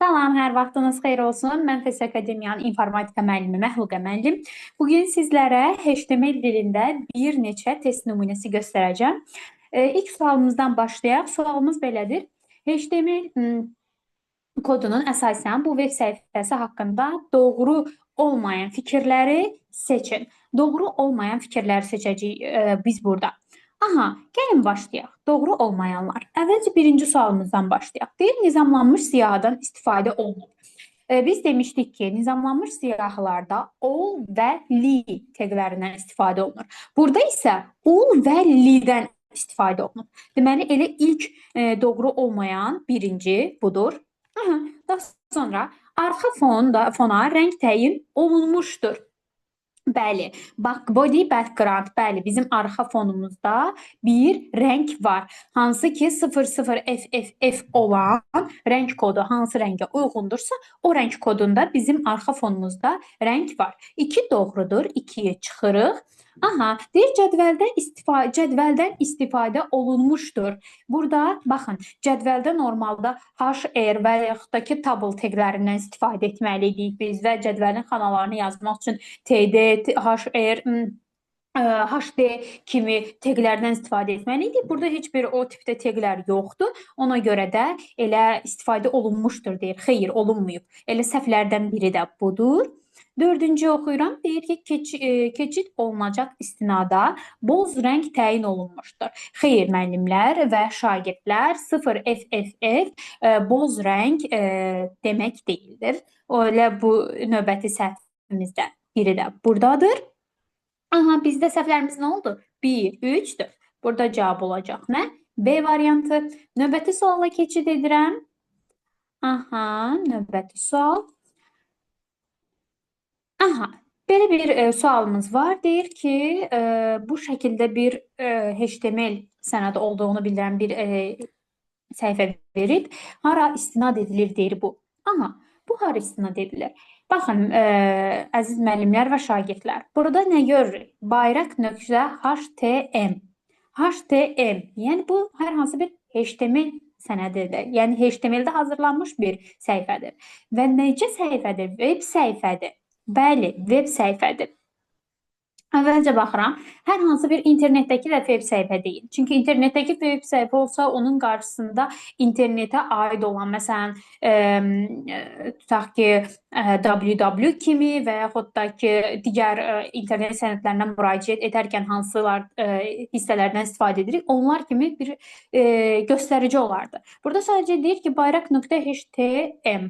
Salam, hər vaxtınız xeyir olsun. Mən Fes Akademiyanın informatika müəllimi Məxluqə müəllim. Bugün sizlərə HTML dilində bir neçə test nümunəsi göstərəcəm. İlk sualımızdan başlayaq. Sualımız belədir. HTML kodunun əsasən bu veb səhifəsi haqqında doğru olmayan fikirləri seçin. Doğru olmayan fikirləri seçəcəyik biz burada. Aha, gəlin başlayaq. Doğru olmayanlar. Əvvəlcə birinci sualımızdan başlayaq. Deyir, nizamlanmış siyahıdan istifadə olunur. Biz demişdik ki, nizamlanmış siyahılarda ol və li təqlərindən istifadə olunur. Burada isə ol və lidən istifadə olunur. Deməli, elə ilk doğru olmayan birinci budur. Daha sonra arxa fona rəng təyin olunmuşdur. Bəli, body background, bəli, bizim arxa fonumuzda bir rəng var. Hansı ki 00FFF olan rəng kodu hansı rəngə uyğundursa, o rəng kodunda bizim arxa fonumuzda rəng var. 2 doğrudur, 2-yə çıxırıq. Aha, deyir cədvəldən istifadə olunmuşdur. Burada baxın, cədvəldə normalda HR və yaxud da ki table taglərindən istifadə etməliydik biz və cədvəlin xanalarını yazmaq üçün TD, HR, HD kimi taglərdən istifadə etməliydik. Burada heç bir o tipdə taglər yoxdur. Ona görə də elə istifadə olunmuşdur deyir. Xeyr, olunmayıb. Elə səhvlərdən biri də budur. Dördüncü oxuyuram. Deyir ki, keçid olunacaq istinada boz rəng təyin olunmuşdur. Xeyr, müəllimlər və şagirdlər 0FFF boz rəng demək deyildir. Elə bu növbəti səhvimizdə biri də buradadır. Aha, bizdə səhvlərimiz nə oldu? 1, 3, 4. Burada cavab olacaq nə? B variantı. Növbəti suala keçid edirəm. Aha, növbəti sual. Aha, belə bir sualımız var. Deyir ki, bu şəkildə bir HTML sənədi olduğunu bildirən bir səhifə verib. Hara istinad edilir deyir bu. Aha, bu hara istinad edilir? Baxın, əziz müəllimlər və şagirdlər, burada nə görürük? Bayraq.htm. HTM, yəni bu hər hansı bir HTML sənədidir. Yəni HTML-də hazırlanmış bir səhifədir. Və necə səhifədir? Web səhifədir. Bəli, web səhifədir. Əvvəlcə baxıram, hər hansı bir internetdəki də web səhifə deyil. Çünki internetdəki web səhifə olsa, onun qarşısında internetə aid olan, məsələn, tutaq ki, www kimi və yaxud da ki, digər internet sənədlərinə müraciət edərkən hansılar hissələrdən istifadə edirik, onlar kimi bir göstərici olardı. Burada sadəcə deyir ki, bayraq.htm.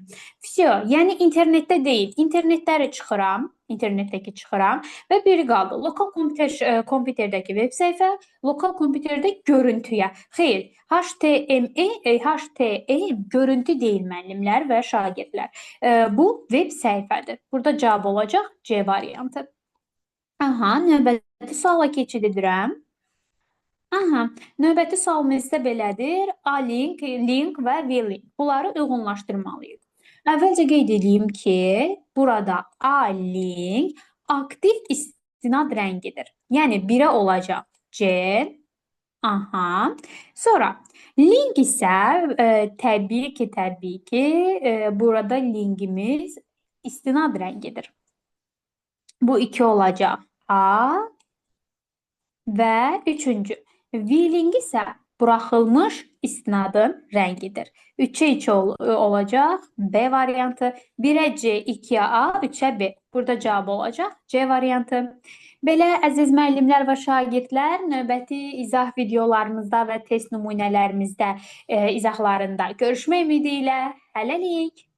Yəni internetdə deyil, internetləri çıxıram. İnternetdəki çıxıram və biri qaldı. Lokal kompüterdəki web səhifə, lokal kompüterdə görüntüyə. Xeyr, HTML görüntü deyil müəllimlər və şagirdlər. Bu web səhifədir. Burada cavab olacaq C variantı. Aha, növbəti suala keçid edirəm. Aha, növbəti sualımız isə belədir. A-link, link və v-link. Bunları uyğunlaşdırmalıyıq. Əvvəlcə qeyd edeyim ki, burada A-link aktiv istinad rəngidir. Yəni 1-ə olacaq C. Aha. Sonra link isə təbii ki, burada linkimiz istinad rəngidir. Bu 2 olacaq A və 3-cü. V-link isə buraxılmış istinadın rəngidir. 3-ə 2 olacaq B variantı, 1-ə C, 2-ə A, 3-ə B. Burada cavab olacaq C variantı. Belə əziz müəllimlər və şagirdlər, növbəti izah videolarımızda və test nümunələrimizdə izahlarında görüşmək ümidi ilə hələlik.